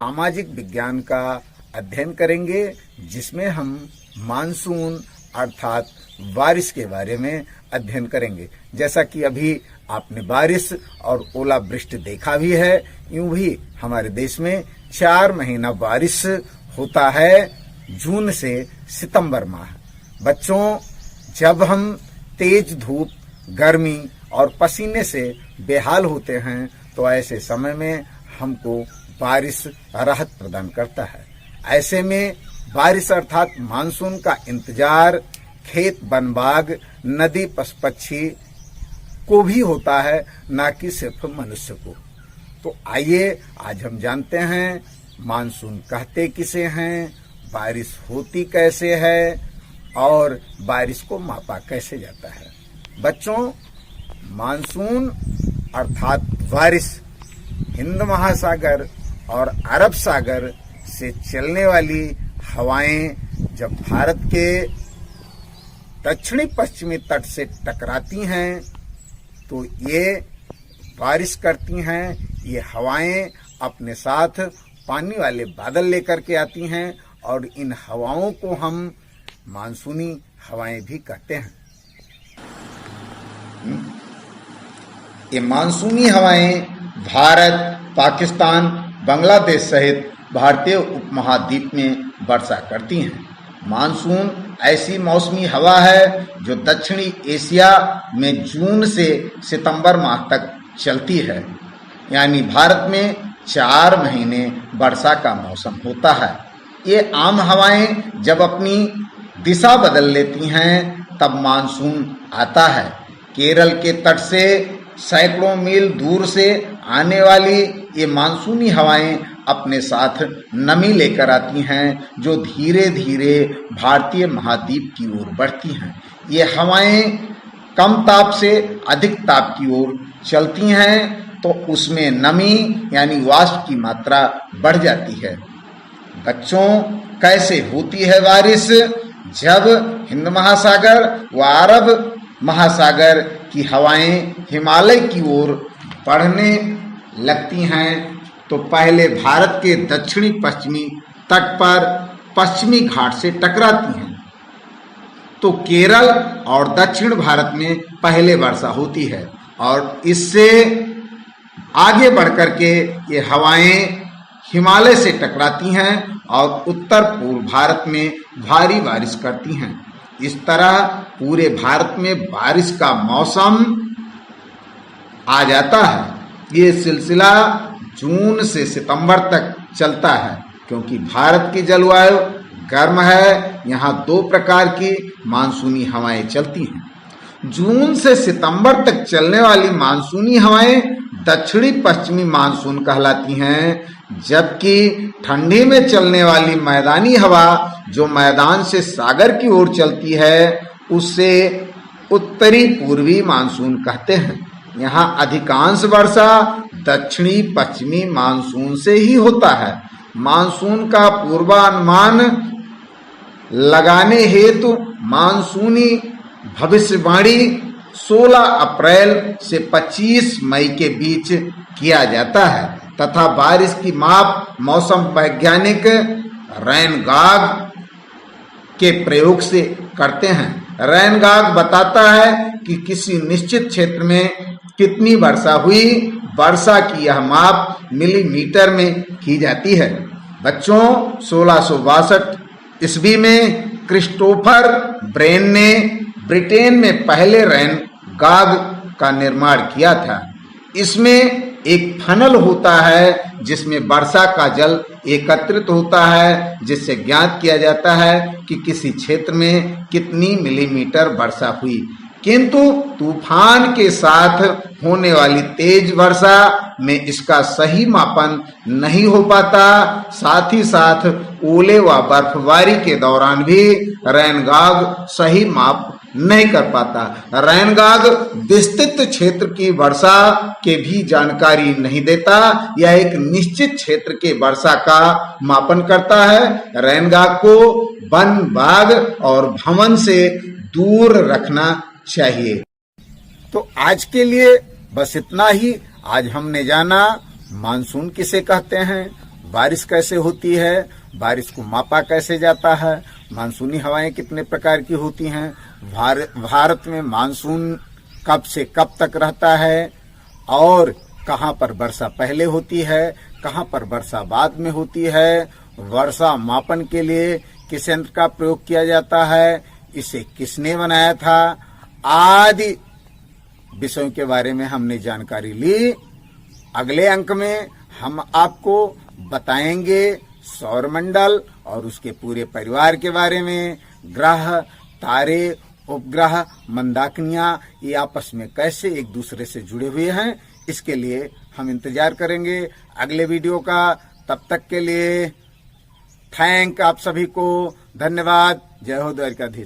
सामाजिक विज्ञान का अध्ययन करेंगे, जिसमें हम मानसून अर्थात बारिश के बारे में अध्ययन करेंगे। जैसा कि अभी आपने बारिश और ओलावृष्टि देखा भी है, यूं भी हमारे देश में 4 महीना बारिश होता है, जून से सितंबर माह। बच्चों, जब हम तेज धूप, गर्मी और पसीने से बेहाल होते हैं तो ऐसे समय में हमको बारिश राहत प्रदान करता है। ऐसे में बारिश अर्थात मानसून का इंतजार खेत, वन, बाग, नदी, पशु पक्षी को भी होता है, ना कि सिर्फ मनुष्य को। तो आइए आज हम जानते हैं मानसून कहते किसे हैं, बारिश होती कैसे है और बारिश को मापा कैसे जाता है। बच्चों, मानसून अर्थात बारिश हिंद महासागर और अरब सागर से चलने वाली हवाएं जब भारत के दक्षिणी पश्चिमी तट से टकराती हैं तो ये बारिश करती हैं। ये हवाएं अपने साथ पानी वाले बादल लेकर के आती हैं और इन हवाओं को हम मानसूनी हवाएं भी कहते हैं। ये मानसूनी हवाएं भारत, पाकिस्तान, बांग्लादेश सहित भारतीय उपमहाद्वीप में वर्षा करती हैं। मानसून ऐसी मौसमी हवा है जो दक्षिणी एशिया में जून से सितंबर माह तक चलती है, यानी भारत में 4 महीने वर्षा का मौसम होता है। ये आम हवाएं जब अपनी दिशा बदल लेती हैं तब मानसून आता है। केरल के तट से सैकड़ों मील दूर से आने वाली ये मानसूनी हवाएं अपने साथ नमी लेकर आती हैं, जो धीरे धीरे भारतीय महाद्वीप की ओर बढ़ती हैं। ये हवाएं कम ताप से अधिक ताप की ओर चलती हैं तो उसमें नमी यानी वाष्प की मात्रा बढ़ जाती है। बच्चों, कैसे होती है बारिश? जब हिंद महासागर व अरब महासागर की हवाएं हिमालय की ओर बढ़ने लगती हैं तो पहले भारत के दक्षिणी पश्चिमी तट पर पश्चिमी घाट से टकराती हैं। तो केरल और दक्षिण भारत में पहले वर्षा होती है और इससे आगे बढ़कर के ये हवाएं हिमालय से टकराती हैं और उत्तर पूर्व भारत में भारी बारिश करती हैं। इस तरह पूरे भारत में बारिश का मौसम आ जाता है। ये सिलसिला जून से सितंबर तक चलता है, क्योंकि भारत की जलवायु गर्म है। यहाँ 2 प्रकार की मानसूनी हवाएं चलती हैं। जून से सितंबर तक चलने वाली मानसूनी हवाएं दक्षिणी पश्चिमी मानसून कहलाती हैं, जबकि ठंडी में चलने वाली मैदानी हवा जो मैदान से सागर की ओर चलती है उसे उत्तरी पूर्वी मानसून कहते हैं। यहाँ अधिकांश वर्षा दक्षिणी पश्चिमी मानसून से ही होता है। मानसून का पूर्वानुमान लगाने हेतु मानसूनी भविष्यवाणी 16 अप्रैल से 25 मई के बीच किया जाता है तथा बारिश की माप मौसम वैज्ञानिक रैनगॉग के प्रयोग से करते हैं। रैनगॉग बताता है कि किसी निश्चित क्षेत्र में कितनी वर्षा हुई। वर्षा की यह माप मिलीमीटर में की जाती है। बच्चों, 1662 ईस्वी में क्रिस्टोफर ब्रेन ने ब्रिटेन में पहले रैनगॉग का निर्माण किया था। इसमें एक फनल होता है जिसमें वर्षा का जल एकत्रित होता है, जिससे ज्ञात किया जाता है कि किसी क्षेत्र में कितनी मिलीमीटर वर्षा हुई। किंतु तूफान के साथ होने वाली तेज वर्षा में इसका सही मापन नहीं हो पाता। साथ ही साथ ओले व बर्फबारी के दौरान भी रैनगॉग सही माप नहीं कर पाता। रैनगॉग विस्तृत क्षेत्र की वर्षा के भी जानकारी नहीं देता। यह एक निश्चित क्षेत्र के वर्षा का मापन करता है। रैनगॉग को वन, बाग और भवन से दूर रखना चाहिए। तो आज के लिए बस इतना ही। आज हमने जाना मानसून किसे कहते हैं, बारिश कैसे होती है, बारिश को मापा कैसे जाता है, मानसूनी हवाएं कितने प्रकार की होती हैं, भारत में मानसून कब से कब तक रहता है और कहाँ पर वर्षा पहले होती है, कहाँ पर वर्षा बाद में होती है, वर्षा मापन के लिए किस यंत्र का प्रयोग किया जाता है, इसे किसने बनाया था, आदि विषयों के बारे में हमने जानकारी ली। अगले अंक में हम आपको बताएंगे सौरमंडल और उसके पूरे परिवार के बारे में, ग्रह, तारे, उपग्रह, मंदाकिनियां ये आपस में कैसे एक दूसरे से जुड़े हुए हैं। इसके लिए हम इंतजार करेंगे अगले वीडियो का। तब तक के लिए थैंक आप सभी को, धन्यवाद। जय हो द्वारिकाधीश।